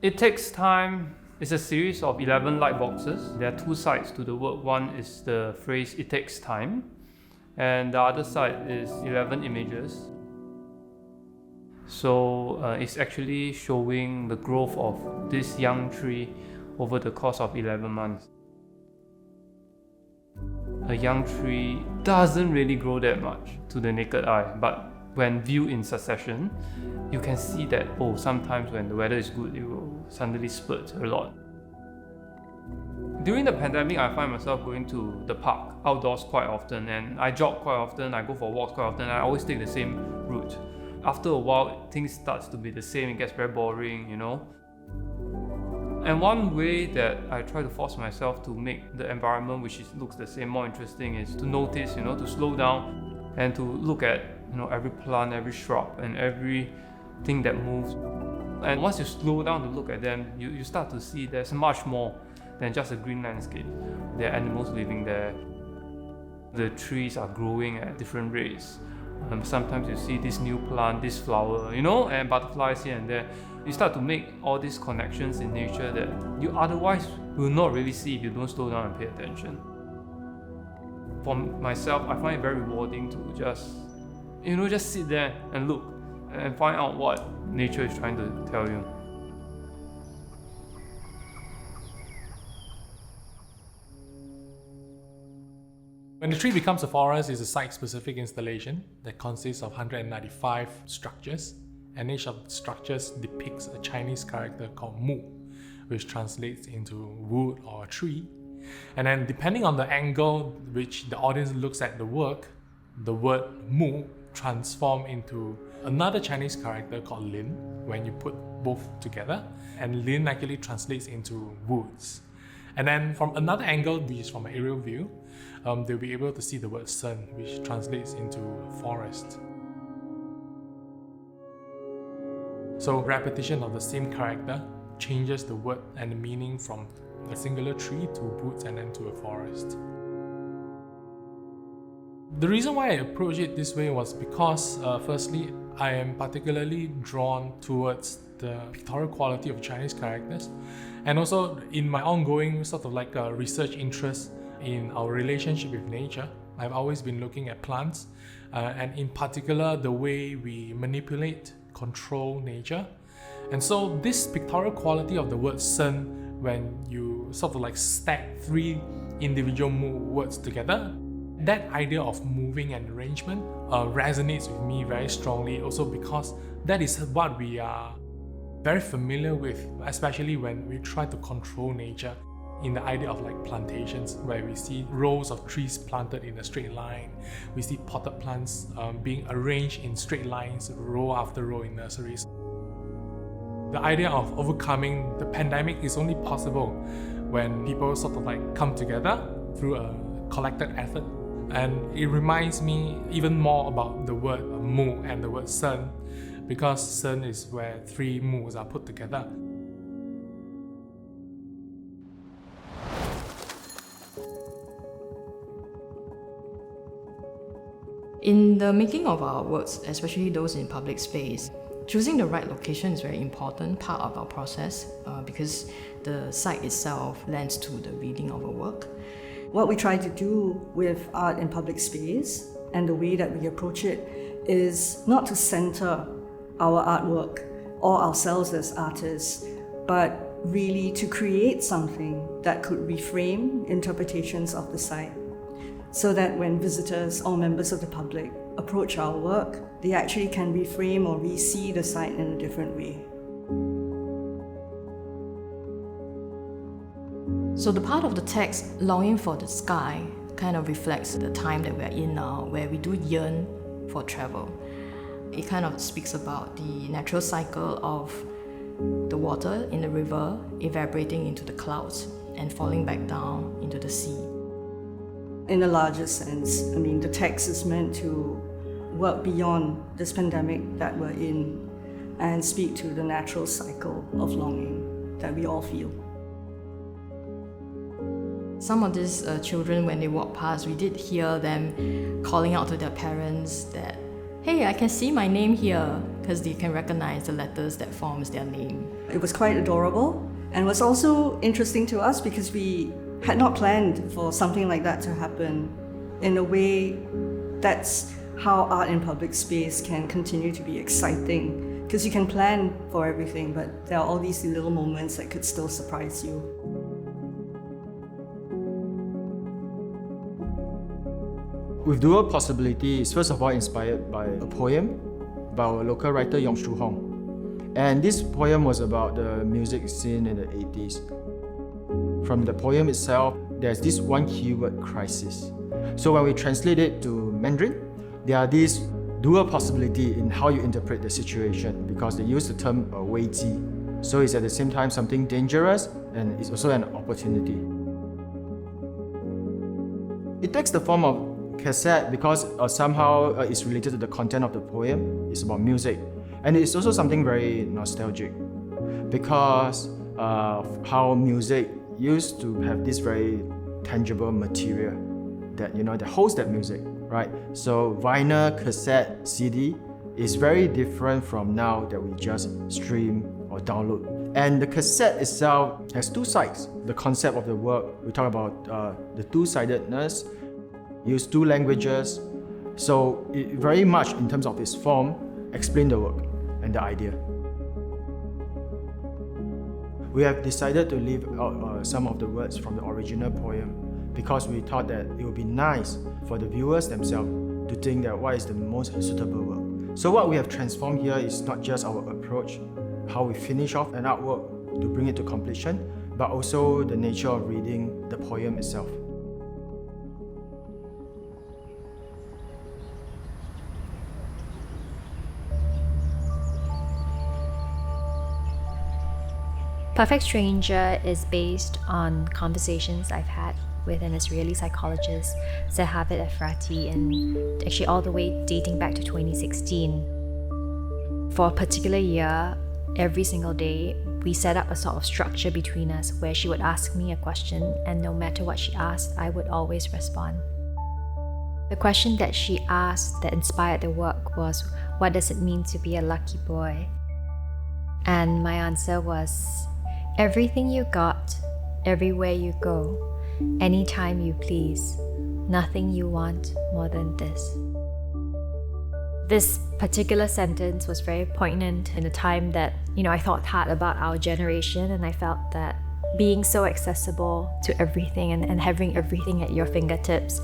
It takes time. It's a series of 11 light boxes. There are two sides to the work. One is the phrase, "It takes time," and the other side is 11 images. So it's actually showing the growth of this young tree over the course of 11 months. A young tree doesn't really grow that much to the naked eye, but when viewed in succession, you can see that, sometimes when the weather is good, it will suddenly spurt a lot. During the pandemic, I find myself going to the park outdoors quite often, and I jog quite often, I go for walks quite often, and I always take the same route. After a while, things start to be the same, it gets very boring, And one way that I try to force myself to make the environment, which looks the same, more interesting, is to notice, to slow down and to look at, every plant, every shrub, and everything that moves. And once you slow down to look at them, you start to see there's much more than just a green landscape. There are animals living there. The trees are growing at different rates. Sometimes you see this new plant, this flower, and butterflies here and there. You start to make all these connections in nature that you otherwise will not really see if you don't slow down and pay attention. For myself, I find it very rewarding to just sit there and look and find out what nature is trying to tell you. When the tree becomes a forest is a site-specific installation that consists of 195 structures, and each of the structures depicts a Chinese character called Mu, which translates into wood or tree. And then depending on the angle which the audience looks at the work, the word Mu transforms into another Chinese character called Lin when you put both together, and Lin actually translates into woods. And then from another angle, which is from an aerial view, they'll be able to see the word Sen, which translates into forest. So repetition of the same character changes the word and the meaning from a singular tree to woods and then to a forest. The reason why I approached it this way was because, firstly, I am particularly drawn towards the pictorial quality of Chinese characters, and also in my ongoing research interest in our relationship with nature, I've always been looking at plants, and in particular the way we manipulate, control nature. And so this pictorial quality of the word Sen, when you stack three individual words together, that idea of moving and arrangement resonates with me very strongly, also because that is what we are very familiar with, especially when we try to control nature, in the idea of plantations, where we see rows of trees planted in a straight line. We see potted plants being arranged in straight lines, row after row in nurseries. The idea of overcoming the pandemic is only possible when people come together through a collected effort. And it reminds me even more about the word Mu and the word Sen, because Sen is where three Mu's are put together. In the making of our works, especially those in public space, choosing the right location is a very important part of our process because the site itself lends to the reading of a work. What we try to do with art in public space and the way that we approach it is not to center our artwork or ourselves as artists, but really to create something that could reframe interpretations of the site, so that when visitors or members of the public approach our work, they actually can reframe or re-see the site in a different way. So the part of the text, Longing for the Sky, kind of reflects the time that we're in now, where we do yearn for travel. It kind of speaks about the natural cycle of the water in the river evaporating into the clouds and falling back down into the sea. In a larger sense, the text is meant to work beyond this pandemic that we're in and speak to the natural cycle of longing that we all feel. Some of these children, when they walk past, we did hear them calling out to their parents that, "Hey, I can see my name here. because they can recognize the letters that forms their name. It was quite adorable and was also interesting to us because we had not planned for something like that to happen. In a way, that's how art in public space can continue to be exciting, because you can plan for everything, but there are all these little moments that could still surprise you. With Dual Possibility is first of all inspired by a poem by our local writer Yong Shu Hong. And this poem was about the music scene in the 80s. From the poem itself, there's this one keyword, crisis. So when we translate it to Mandarin, there are these dual possibility in how you interpret the situation, because they use the term 危机. So it's at the same time something dangerous and it's also an opportunity. It takes the form of cassette because somehow it's related to the content of the poem. It's about music, and it's also something very nostalgic because of how music used to have this very tangible material that that holds that music, right? So vinyl, cassette, CD is very different from now that we just stream or download. And the cassette itself has two sides. The concept of the work, we talk about the two-sidedness, use two languages. So it very much, in terms of its form, explain the work and the idea. We have decided to leave out some of the words from the original poem because we thought that it would be nice for the viewers themselves to think that what is the most suitable work. So what we have transformed here is not just our approach, how we finish off an artwork to bring it to completion, but also the nature of reading the poem itself. Perfect Stranger is based on conversations I've had with an Israeli psychologist, Zehav Efrati, and actually all the way dating back to 2016. For a particular year, every single day, we set up a sort of structure between us where she would ask me a question, and no matter what she asked, I would always respond. The question that she asked that inspired the work was, what does it mean to be a lucky boy? And my answer was, everything you got, everywhere you go, anytime you please, nothing you want more than this. This particular sentence was very poignant in a time that, I thought hard about our generation, and I felt that being so accessible to everything and having everything at your fingertips.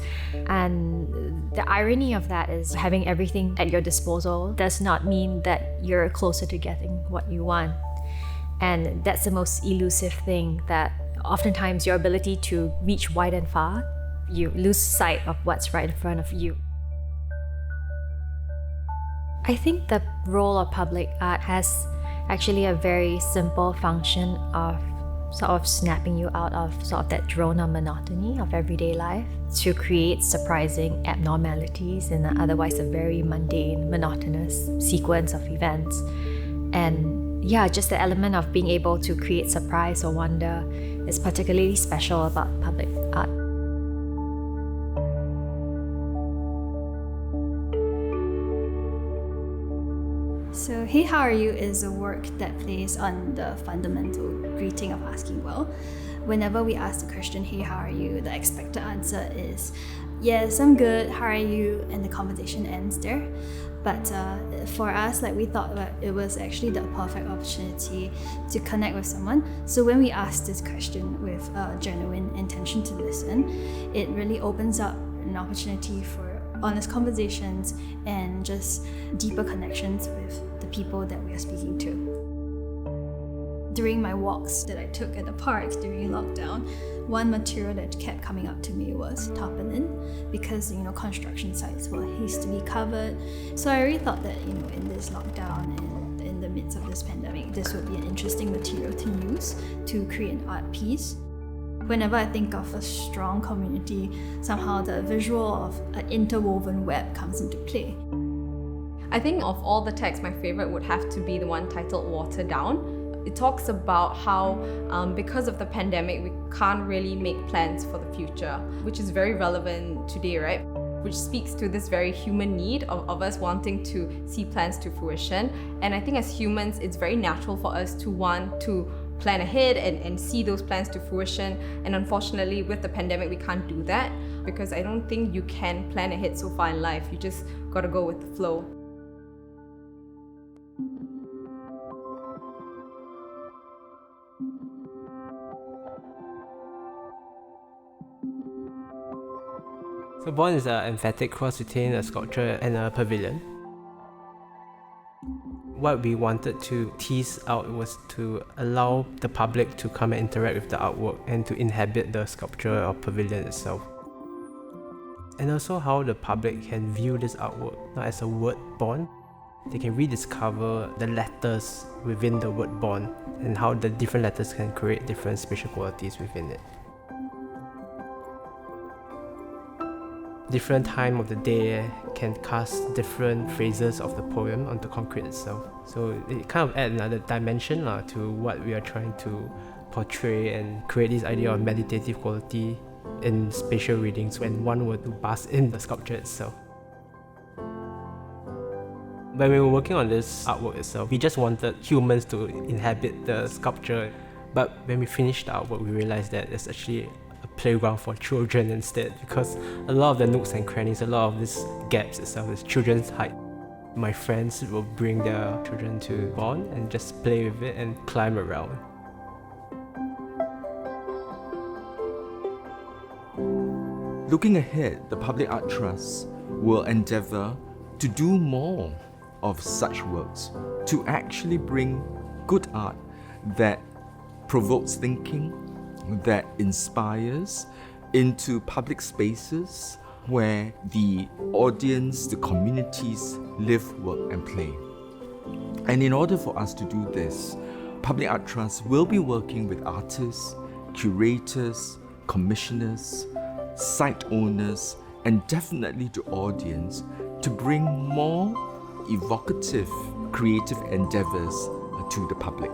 And the irony of that is having everything at your disposal does not mean that you're closer to getting what you want. And that's the most elusive thing, that oftentimes your ability to reach wide and far, you lose sight of what's right in front of you. I think the role of public art has actually a very simple function of sort of snapping you out of sort of that drone or monotony of everyday life to create surprising abnormalities in otherwise a very mundane, monotonous sequence of events. And just the element of being able to create surprise or wonder is particularly special about public art. So Hey How Are You is a work that plays on the fundamental greeting of asking well. Whenever we ask the question, hey, how are you? The expected answer is, yes, I'm good, how are you? And the conversation ends there. But for us, we thought that it was actually the perfect opportunity to connect with someone. So when we asked this question with a genuine intention to listen, it really opens up an opportunity for honest conversations and just deeper connections with the people that we are speaking to. During my walks that I took at the park during lockdown, one material that kept coming up to me was tarpaulin, because construction sites were hastily covered. So I really thought that in this lockdown and in the midst of this pandemic, this would be an interesting material to use to create an art piece. Whenever I think of a strong community, somehow the visual of an interwoven web comes into play. I think of all the texts, my favorite would have to be the one titled Water Down. It talks about how because of the pandemic, we can't really make plans for the future, which is very relevant today, right? which speaks to this very human need of us wanting to see plans to fruition. And I think as humans, it's very natural for us to want to plan ahead and see those plans to fruition. And unfortunately, with the pandemic, we can't do that, because I don't think you can plan ahead so far in life. You just gotta go with the flow. So Born is an emphatic cross between a sculpture and a pavilion. What we wanted to tease out was to allow the public to come and interact with the artwork and to inhabit the sculpture or pavilion itself. And also how the public can view this artwork not as a word Born. They can rediscover the letters within the word Born and how the different letters can create different spatial qualities within it. Different time of the day can cast different phrases of the poem on the concrete itself. So it kind of adds another dimension to what we are trying to portray and create this idea of meditative quality in spatial readings when one were to bask in the sculpture itself. When we were working on this artwork itself, we just wanted humans to inhabit the sculpture. But when we finished the artwork, we realized that it's actually a playground for children instead, because a lot of the nooks and crannies, a lot of these gaps itself is children's height. My friends will bring their children to Born and just play with it and climb around. Looking ahead, the Public Art Trust will endeavour to do more of such works, to actually bring good art that provokes thinking, that inspires into public spaces where the audience, the communities live, work and play. And in order for us to do this, Public Art Trust will be working with artists, curators, commissioners, site owners, and definitely the audience to bring more evocative, creative endeavours to the public.